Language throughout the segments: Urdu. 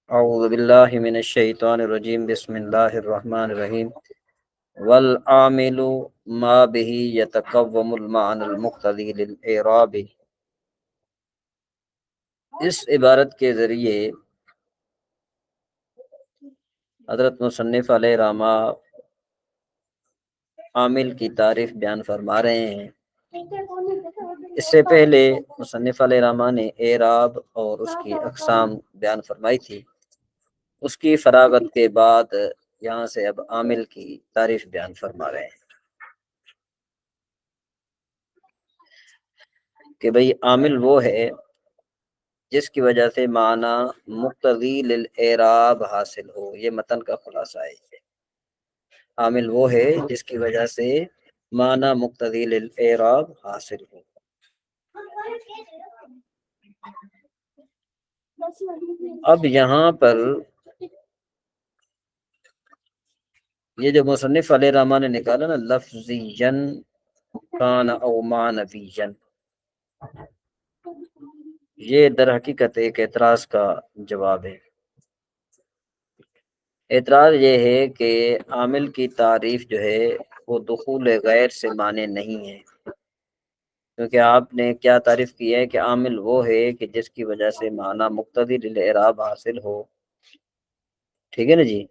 اعوذ باللہ من الشیطان الرجیم بسم اللہ الرحمن الرحیم والعامل ما به يتقوم المعنى المقتضی للإعراب۔ اس عبارت کے ذریعے حضرت مصنف علیہ رحمہ عامل کی تعریف بیان فرما رہے ہیں۔ اس سے پہلے مصنف علیہ رحمہ نے اعراب اور اس کی اقسام بیان فرمائی تھی۔ اس کی فراغت کے بعد یہاں سے اب عامل کی تعریف بیان فرما رہے ہیں کہ بھئی عامل وہ ہے جس کی وجہ سے معنی مقتضی للاعراب حاصل ہو۔ یہ متن کا خلاصہ ہے۔ عامل وہ ہے جس کی وجہ سے معنی مقتضی للاعراب حاصل ہو۔ اب یہاں پر یہ جو مصنف علیہ رحمٰن نے نکالا نا لفظیًا کان او معنویًا، یہ در حقیقت ایک اعتراض کا جواب ہے۔ اعتراض یہ ہے کہ عامل کی تعریف جو ہے وہ دخول غیر سے معنی نہیں ہے، کیونکہ آپ نے کیا تعریف کی ہے کہ عامل وہ ہے کہ جس کی وجہ سے معنی مقتضی للاعراب حاصل ہو۔ ٹھیک ہے نا جی،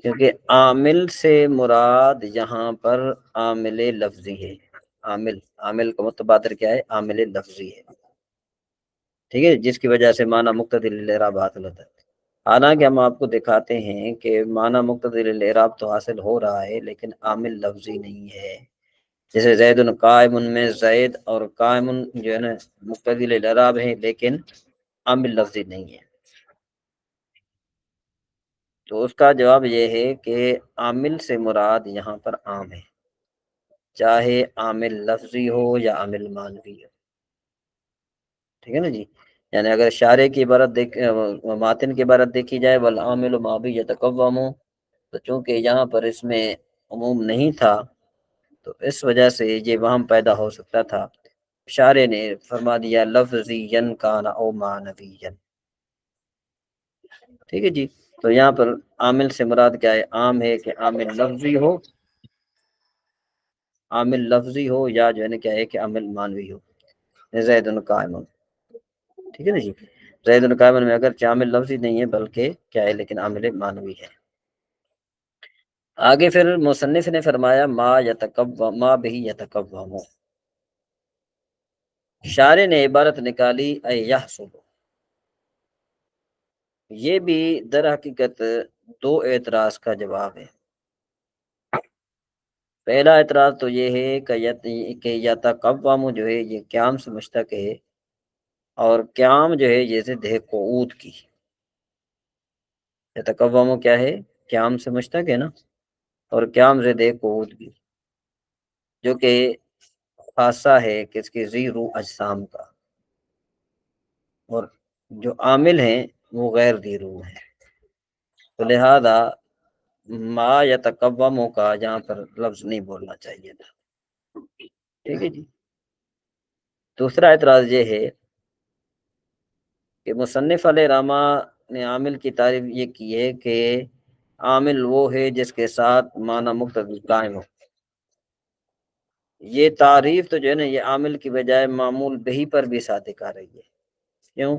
کیونکہ عامل سے مراد یہاں پر عامل لفظی ہے۔ عامل کا متبادر کیا ہے؟ عامل لفظی ہے۔ ٹھیک ہے، جس کی وجہ سے معنی مقتضی للاعراب حاصل ہوتا ہے۔ حالانکہ ہم آپ کو دکھاتے ہیں کہ معنی مقتضی للاعراب تو حاصل ہو رہا ہے لیکن عامل لفظی نہیں ہے۔ جیسے زید قائم میں زید اور قائم جو ہے نا مقتضی للاعراب ہے لیکن عامل لفظی نہیں ہے۔ تو اس کا جواب یہ ہے کہ عامل سے مراد یہاں پر عام ہے، چاہے عامل لفظی ہو یا عامل معنوی ہو۔ ٹھیک ہے نا جی، یعنی اگر اشارے کی عبارت ماتن کی عبارت دیکھی جائے والعامل ما به يتقوم، تو چونکہ یہاں پر اس میں عموم نہیں تھا تو اس وجہ سے یہ وہم پیدا ہو سکتا تھا۔ اشارے نے فرما دیا لفظیًا کان او معنویًا۔ ٹھیک ہے جی، تو یہاں پر عامل سے مراد کیا ہے؟ عام ہے کہ عامل لفظی ہو یا جو ہے نا کیا ہے کہ عامل معنوی ہو۔ زید قائم، ٹھیک ہے نا جی، زید قائم میں اگر عامل لفظی نہیں ہے بلکہ کیا ہے لیکن عامل معنوی ہے۔ آگے پھر مصنف نے فرمایا ما به يتقوم، شارح نے عبارت نکالی اے یحصل، یہ بھی در حقیقت دو اعتراض کا جواب ہے۔ پہلا اعتراض تو یہ ہے کہ یتقوم جو ہے یہ قیام سے مشتق ہے، اور قیام جو ہے یہ ضد ہے قعود کی۔ یتقوم کیا ہے؟ قیام سے مشتق ہے نا، اور قیام ضد ہے قعود کی، جو کہ خاصہ ہے کس کے ذی روح اجسام کا، اور جو عامل ہیں وہ غیر ذی روح ہیں۔ تو لہذا ما یتقوم کا یہاں پر لفظ نہیں بولنا چاہیے تھا۔ ٹھیک ہے جی، دوسرا اعتراض یہ ہے کہ مصنف علیہ رحمہ نے عامل کی تعریف یہ کی ہے کہ عامل وہ ہے جس کے ساتھ معنی مقتضی قائم ہو۔ یہ تعریف تو جو ہے نا یہ عامل کی بجائے معمول بہی پر بھی صادق آ رہی ہے۔ کیوں؟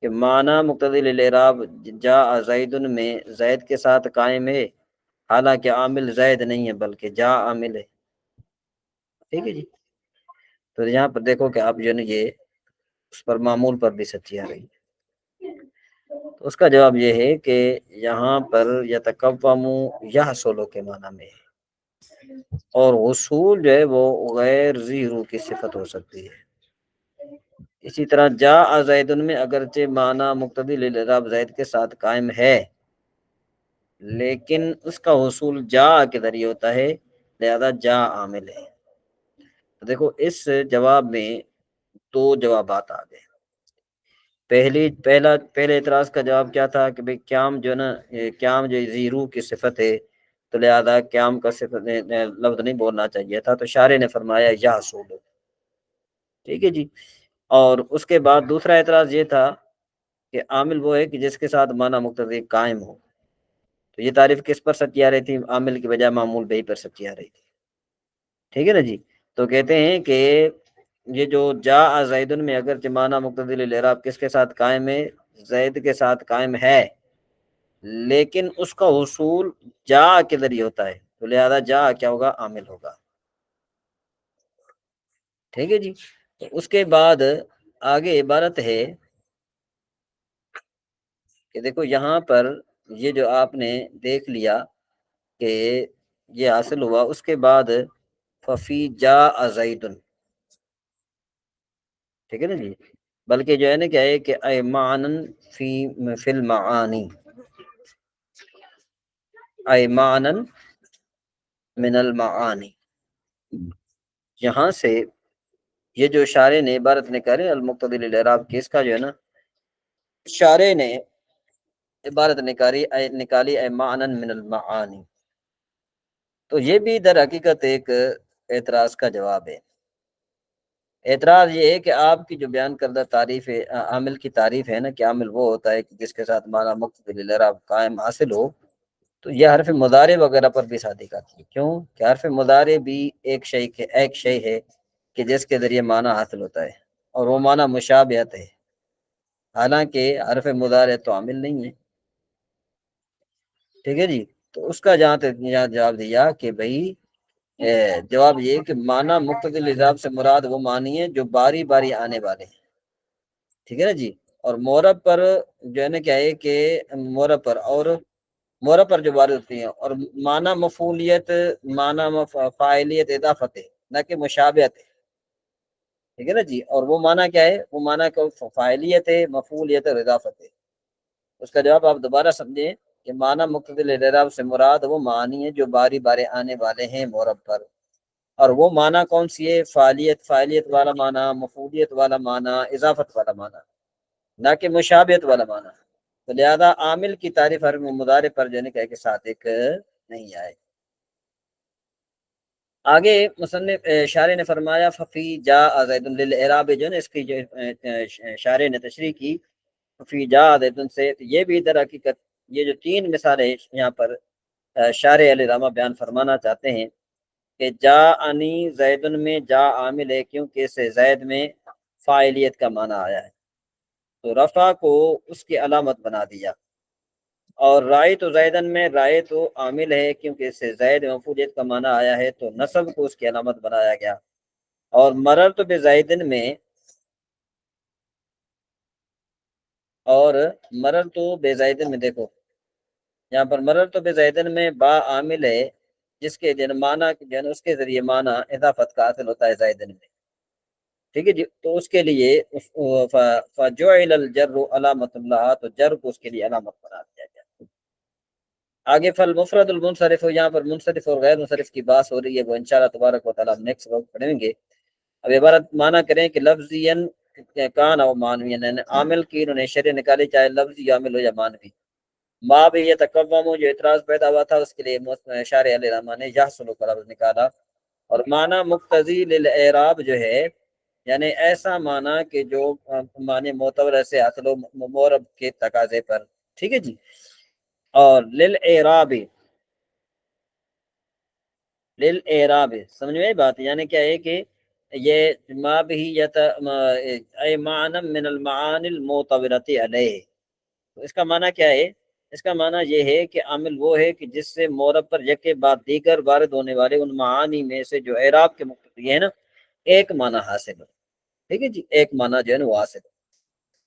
کہ معنی مقتضی للاعراب جاء زید میں زید کے ساتھ قائم ہے، حالانکہ عامل زید نہیں ہے بلکہ جا عامل ہے۔ ٹھیک ہے جی، تو یہاں پر دیکھو کہ آپ جو ہے نا یہ اس پر معمول پر بھی سچی آ رہی ہے۔ تو اس کا جواب یہ ہے کہ یہاں پر یتقوم یحصل کے معنی میں ہے، اور حصول جو ہے وہ غیر ذی روح کی صفت ہو سکتی ہے۔ اسی طرح جاء زید میں اگرچہ معنی مقتضی للاعراب زید کے ساتھ قائم ہے لیکن اس کا حصول جا کے ذریعے ہوتا ہے، لہذا جا عامل ہے۔ تو دیکھو اس جواب میں دو جوابات آ گئے۔ پہلے اعتراض کا جواب کیا تھا کہ بھئی قیام جو ہے نا قیام جو ذی روح کی صفت ہے تو لہذا قیام کا صفت لفظ نہیں بولنا چاہیے تھا، تو شارح نے فرمایا یحصل۔ ٹھیک ہے جی، اور اس کے بعد دوسرا اعتراض یہ تھا کہ عامل وہ ہے کہ جس کے ساتھ معنی مقتضی قائم ہو. تو یہ تعریف کس پر سچی آ رہی تھی؟ عامل کی بجائے معمول بہی پر سچی آ رہی تھی. ٹھیک ہے نا جی. تو کہتے ہیں کہ یہ جو جاء زیدن میں اگرچہ معنی مقتضی للاعراب کس کے ساتھ قائم ہے؟ زید کے ساتھ قائم ہے، لیکن اس کا حصول جاء کے ذریعے ہوتا ہے، تو لہذا جاء کیا ہوگا؟ عامل ہوگا. ٹھیک ہے جی. تو اس کے بعد آگے عبارت ہے کہ دیکھو یہاں پر یہ جو آپ نے دیکھ لیا کہ یہ حاصل ہوا، اس کے بعد ففی جاء زیدن. ٹھیک ہے نا جی. بلکہ جو ہے نا کیا ہے کہ ایمانن فی فی المعانی، ایمانن من المعانی. یہاں سے یہ جو شارح نے عبارت نکالے المقتضی للاعراب کے، اس کا جو ہے نا شارح نے عبارت نکالی ایمانن من المعانی. تو یہ بھی در حقیقت ایک اعتراض کا جواب ہے. اعتراض یہ ہے کہ آپ کی جو بیان کردہ تعریف ہے، عامل کی تعریف ہے نا کہ عامل وہ ہوتا ہے کہ جس کے ساتھ معنی مقتضی للاعراب قائم حاصل ہو، تو یہ حرف مضارع وغیرہ پر بھی صادق آتی ہے. کیوں کہ حرف مضارع بھی ایک شے ہے کہ جس کے ذریعے معنی حاصل ہوتا ہے، اور وہ معنی مشابہت ہے، حالانکہ حرف مضارع تو عامل نہیں ہے. ٹھیک ہے جی. تو اس کا جہاں تک یہاں جواب دیا کہ بھائی جواب یہ کہ معنی مقتضی للاعراب سے مراد وہ معنی ہے جو باری باری آنے والے ہیں. ٹھیک ہے نا جی. اور مورب پر جو ہے نا کیا ہے کہ مورب پر جو وارد ہوتی ہیں، اور معنی مفعولیت، معنی فاعلیت اضافت ہے، نہ کہ مشابہت ہے. ٹھیک ہے نا جی. اور وہ معنی کیا ہے؟ وہ معنی کو فاعلیت ہے، مفعولیت اور اضافت ہے. اس کا جواب آپ دوبارہ سمجھیں کہ معنی مقتضی للاعراب سے مراد وہ معنی ہے جو باری باری آنے والے ہیں مورب پر. اور وہ معنی کون سی ہے؟ فاعلیت والا معنی، مفعولیت والا معنی، اضافت والا معنی، نہ کہ مشابہت والا معنی. تو لہذا عامل کی تعریف حرف مضارع پر جو ہے کہ صادق نہیں آئے. آگے مصنف شارح نے فرمایا ففی جاء زید للاعراب، جو ہے نا اس کی جو شارح نے تشریح کی ففی جاء زید سے، یہ بھی در حقیقت یہ جو تین مثالیں یہاں پر شارح علیہ رحمہ بیان فرمانا چاہتے ہیں کہ جاءنی زیدن میں جا عامل ہے، کیونکہ اس سے زید میں فاعلیت کا معنی آیا ہے، تو رفع کو اس کی علامت بنا دیا. اور رائے تو زیدن میں رائے تو عامل ہے، کیونکہ اس سے زید مفعولیت کا معنی آیا ہے، تو نصب کو اس کی علامت بنایا گیا. اور مرر تو بزیدن میں، اور مرر تو بزیدن میں دیکھو یہاں پر مرر تو بزیدن میں با عامل ہے، جس کے معنی اس کے ذریعے معنی اضافت کا حاصل ہوتا ہے زیدن میں. ٹھیک ہے جی. تو اس کے لیے فجعل الجر علامت اللہ، تو جر کو اس کے لیے علامت بنا دیا گیا. آگے فل مفرد المنصرف، یہاں پر منصرف اور غیر منصرف کی بات ہو رہی ہے، وہ انشاءاللہ تبارک و تعالیٰ نیکسٹ وقت پڑھیں گے. اب عبارت معنی کریں کہ لفظین کان او معنوین، عامل کی انہوں نے شرح نکالی، چاہے لفظی عامل ہو یا معنوی. ما بھی یہ تقوم جو اعتراض پیدا ہوا تھا، اس کے لیے شارح علیہ رحمٰن نے یحصل کا لفظ نکالا. اور معنی مقتضی للاعراب جو ہے یعنی ایسا معنی کہ جو معنی معتبر سے حاصل ہو مورب کے تقاضے پر. ٹھیک ہے جی. اور للاعراب سمجھ میں بات، یعنی کیا ہے کہ یہ ما بھی معنی من المعانی المعتبرۃ علیہ. تو اس کا معنی کیا ہے؟ اس کا معنی یہ ہے کہ عامل وہ ہے کہ جس سے مورب پر یکے بعد دیگر وارد ہونے والے ان معانی میں سے جو اعراب کے مقتضی ہے نا ایک معنی حاصل ہو. ٹھیک ہے جی. ایک معنی جو ہے نا وہ حاصل ہو.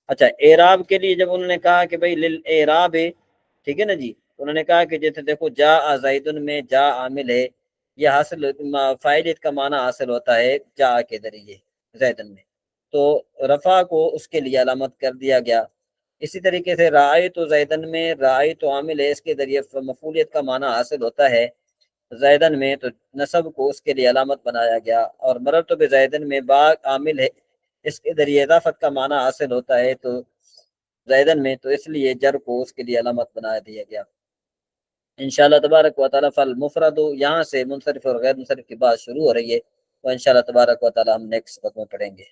اچھا، اعراب کے لیے جب انہوں نے کہا کہ بھائی للاعراب ہے، ٹھیک ہے نا جی، انہوں نے کہا کہ جیسے دیکھو جاء زیدن میں جا عامل ہے، یہ حاصل فاعلیت کا معنی حاصل ہوتا ہے جا کے ذریعے زیدن میں، تو رفع کو اس کے لیے علامت کر دیا گیا. اسی طریقے سے رأیت زیدن میں رأیت تو عامل ہے، اس کے ذریعے مفعولیت کا معنی حاصل ہوتا ہے زیدن میں، تو نصب کو اس کے لیے علامت بنایا گیا. اور مررت بزیدن میں با عامل ہے، اس کے ذریعے اضافت کا معنی حاصل ہوتا ہے تو زیدن میں، تو اس لیے جر کو اس کے لیے علامت بنا دیا گیا. انشاءاللہ تبارک و تعالیٰ فالمفرد، یہاں سے منصرف اور غیر منصرف کی بات شروع ہو رہی ہے، تو انشاءاللہ تبارک و تعالیٰ ہم نیکسٹ وقت میں پڑھیں گے.